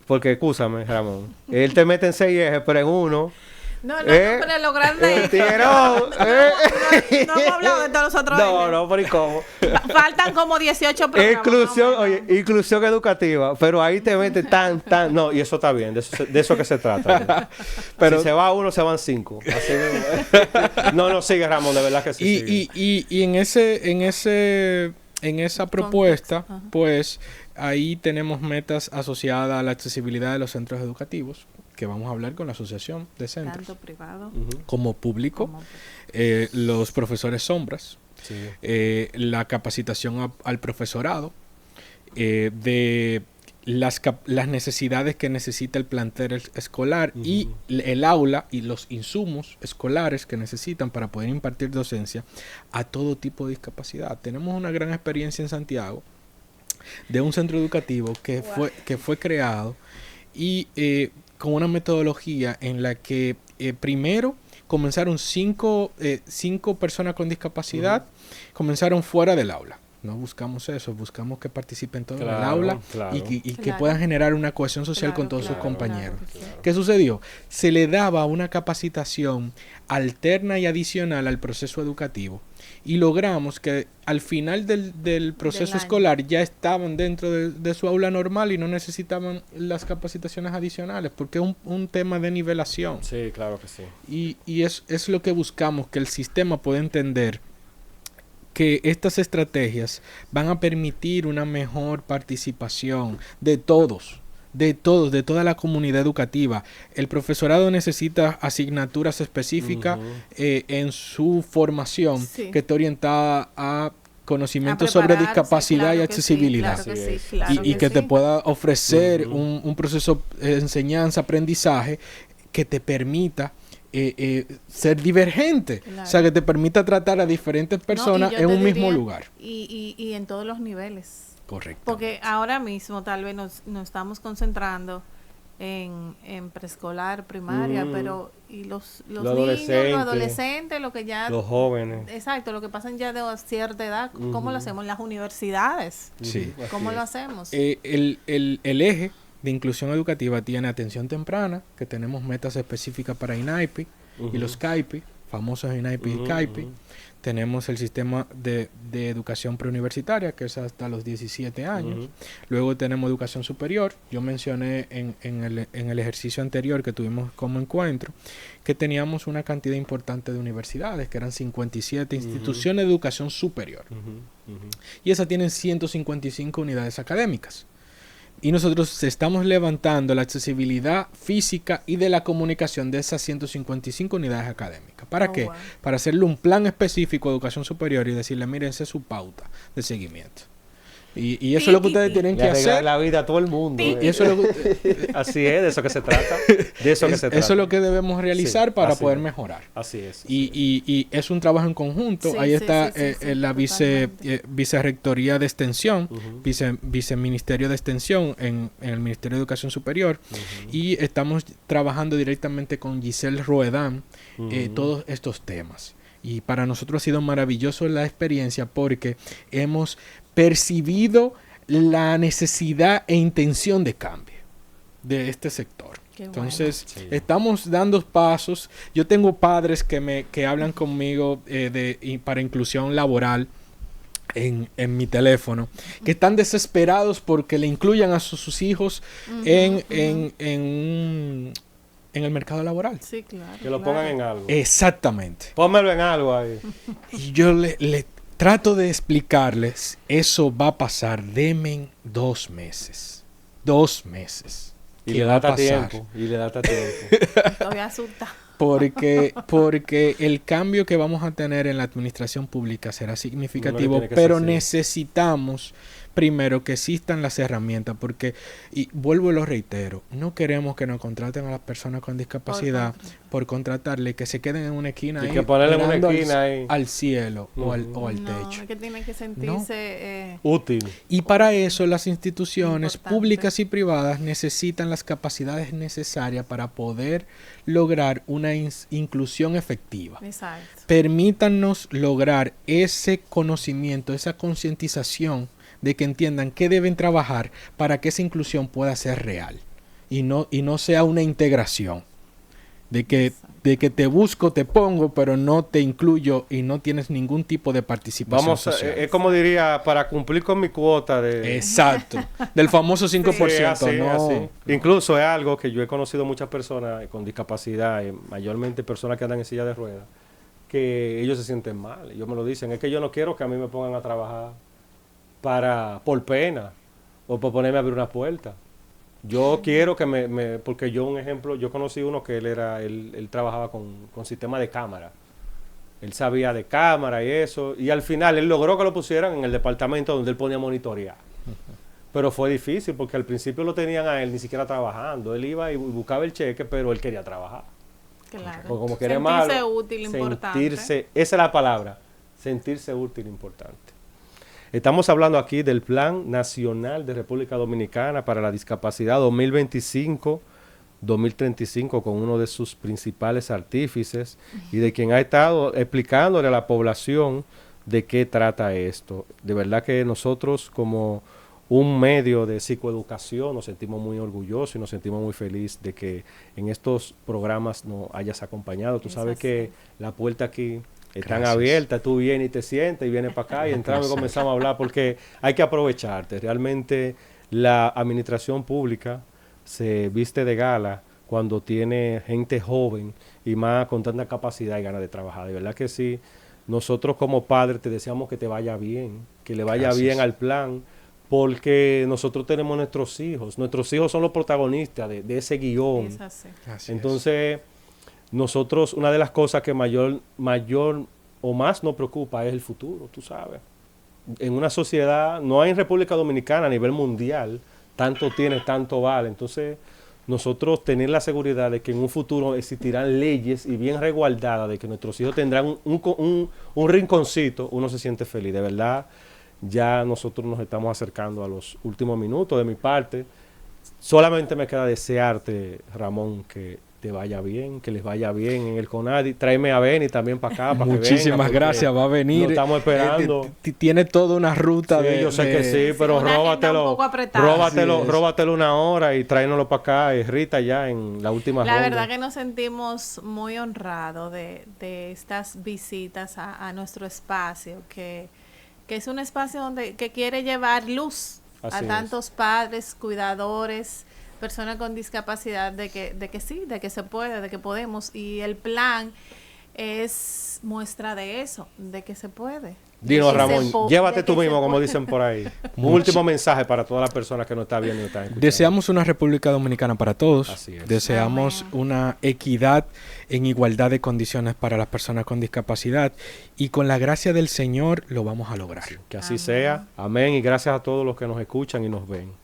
Porque, escúchame, Ramón, él te mete en 6 ejes, pero en uno... No, pero lo grande es... No hemos hablado de todos los otros. No, pero ¿y cómo? Faltan como 18 programas. Inclusión educativa, pero ahí te mete no, y eso está bien, de eso que se trata. Pero si se va uno, se van 5. Así no, sigue, Ramón, de verdad que sí. Y en esa propuesta, pues, ahí tenemos metas asociadas a la accesibilidad de los centros educativos, que vamos a hablar con la Asociación de Centros. Tanto privado como público. Los profesores sombras. Sí. La capacitación al profesorado. De las necesidades que necesita el plantel escolar y el aula y los insumos escolares que necesitan para poder impartir docencia a todo tipo de discapacidad. Tenemos una gran experiencia en Santiago de un centro educativo que fue creado y con una metodología en la que primero comenzaron 5 personas con discapacidad, comenzaron fuera del aula. No buscamos eso, buscamos que participen todos en el aula y que puedan generar una cohesión social con todos sus compañeros. ¿Qué sucedió? Se le daba una capacitación alterna y adicional al proceso educativo y logramos que al final del proceso escolar ya estaban dentro de su aula normal y no necesitaban las capacitaciones adicionales porque es un tema de nivelación. Sí, claro que sí. Y es lo que buscamos, que el sistema pueda entender que estas estrategias van a permitir una mejor participación de toda la comunidad educativa. El profesorado necesita asignaturas específicas en su formación que esté orientada a conocimientos sobre discapacidad y accesibilidad. Y que te pueda ofrecer un proceso de enseñanza-aprendizaje que te permita ser divergente, o sea, que te permita tratar a diferentes personas en un mismo lugar. Y en todos los niveles. Correcto. Porque ahora mismo tal vez nos estamos concentrando en preescolar, primaria, pero y los niños, los adolescentes, lo que ya... Los jóvenes. Exacto, lo que pasan ya de cierta edad, ¿cómo lo hacemos? En las universidades. Sí. ¿Cómo lo hacemos? El eje de inclusión educativa tiene atención temprana, que tenemos metas específicas para INAIPI y los CAIPI, famosos INAIPI y CAIPI. Tenemos el sistema de educación preuniversitaria, que es hasta los 17 años. Luego tenemos educación superior. Yo mencioné en el ejercicio anterior que tuvimos como encuentro, que teníamos una cantidad importante de universidades, que eran 57 instituciones de educación superior. Y esas tienen 155 unidades académicas. Y nosotros estamos levantando la accesibilidad física y de la comunicación de esas 155 unidades académicas. ¿Para qué? Bueno. Para hacerle un plan específico de educación superior y decirle, miren, esa es su pauta de seguimiento. Y eso es lo que ustedes tienen que hacer. La vida a todo el mundo. Y eso es lo que... Así es, de eso que se trata. Eso es lo que debemos realizar para poder mejorar. Así es. Y es un trabajo en conjunto. Ahí está la vicerrectoría de extensión, viceministerio de extensión en el Ministerio de Educación Superior. Y estamos trabajando directamente con Giselle Roedán todos estos temas. Y para nosotros ha sido maravilloso la experiencia porque hemos percibido la necesidad e intención de cambio de este sector. Entonces, estamos dando pasos. Yo tengo padres que hablan conmigo para inclusión laboral en mi teléfono, que están desesperados porque le incluyan a sus hijos en el mercado laboral. Sí, claro. Que lo pongan en algo. Exactamente. Pónmelo en algo ahí. Y yo le trato de explicarles, eso va a pasar, denme 2 meses. 2 meses. Y le da tiempo. Y le da tiempo. Todavía asusta. Porque el cambio que vamos a tener en la administración pública será significativo, pero necesitamos primero que existan las herramientas, porque, y vuelvo y lo reitero, no queremos que nos contraten a las personas con discapacidad por contratarle, que se queden en una esquina y ahí, que ponerle en una esquina al cielo o al techo. Es que tienen que sentirse útil. Y para eso las instituciones públicas y privadas necesitan las capacidades necesarias para poder lograr una inclusión efectiva. Exacto. Permítanos lograr ese conocimiento, esa concientización de que entiendan que deben trabajar para que esa inclusión pueda ser real y no sea una integración de que te busco, te pongo, pero no te incluyo y no tienes ningún tipo de participación social. Es como diría, para cumplir con mi cuota de... Exacto, del famoso 5%. Sí, así, no. así. Incluso es algo que yo he conocido muchas personas con discapacidad, mayormente personas que andan en silla de ruedas, que ellos se sienten mal. Ellos me lo dicen, es que yo no quiero que a mí me pongan a trabajar por pena o por ponerme a abrir una puerta. Yo quiero que porque yo, un ejemplo, yo conocí uno que él trabajaba con sistema de cámara. Él sabía de cámara y eso, y al final él logró que lo pusieran en el departamento donde él ponía a monitorear. Pero fue difícil porque al principio lo tenían a él ni siquiera trabajando. Él iba y buscaba el cheque, pero él quería trabajar. Claro. Como que sentirse útil, importante. Esa es la palabra, sentirse útil, importante. Estamos hablando aquí del Plan Nacional de República Dominicana para la Discapacidad 2025-2035 con uno de sus principales artífices y de quien ha estado explicándole a la población de qué trata esto. De verdad que nosotros como un medio de psicoeducación nos sentimos muy orgullosos y nos sentimos muy felices de que en estos programas nos hayas acompañado. Tú sabes que la puerta aquí están abiertas, tú vienes y te sientas y vienes para acá y entramos y comenzamos a hablar porque hay que aprovecharte. Realmente la administración pública se viste de gala cuando tiene gente joven y más con tanta capacidad y ganas de trabajar. De verdad que sí, nosotros como padres te deseamos que te vaya bien, que le vaya bien al plan, porque nosotros tenemos nuestros hijos son los protagonistas de ese guión. Es así. Entonces, nosotros, una de las cosas que mayor o más nos preocupa es el futuro, tú sabes. En una sociedad, no hay en República Dominicana a nivel mundial, tanto tiene, tanto vale. Entonces, nosotros tener la seguridad de que en un futuro existirán leyes y bien resguardadas, de que nuestros hijos tendrán un rinconcito, uno se siente feliz. De verdad, ya nosotros nos estamos acercando a los últimos minutos de mi parte. Solamente me queda desearte, Ramón, que te vaya bien, que les vaya bien en el CONADI. Tráeme a Beni también para acá, para Muchísimas que venga, gracias, va a venir. Lo estamos esperando. Tiene toda una ruta yo sé que sí, pero róbatelo una hora y tráenoslo para acá. Y Rita ya en la última ronda. La verdad que nos sentimos muy honrados de estas visitas a nuestro espacio, que es un espacio que quiere llevar luz a tantos padres, cuidadores, personas con discapacidad, de que sí, de que se puede, de que podemos, y el plan es muestra de eso, de que se puede. Dinos, Ramón, llévate tú mismo, como dicen por ahí. Un último mensaje para todas las personas que nos están viendo y están escuchando. Deseamos una República Dominicana para todos. Así es. Deseamos una equidad en igualdad de condiciones para las personas con discapacidad, y con la gracia del Señor lo vamos a lograr. Sí, que así sea. Amén. Y gracias a todos los que nos escuchan y nos ven.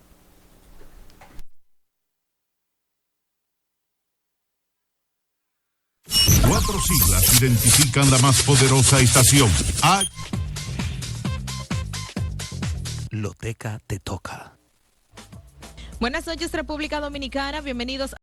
4 siglas identifican la más poderosa estación. Loteca te toca. Buenas noches, República Dominicana. Bienvenidos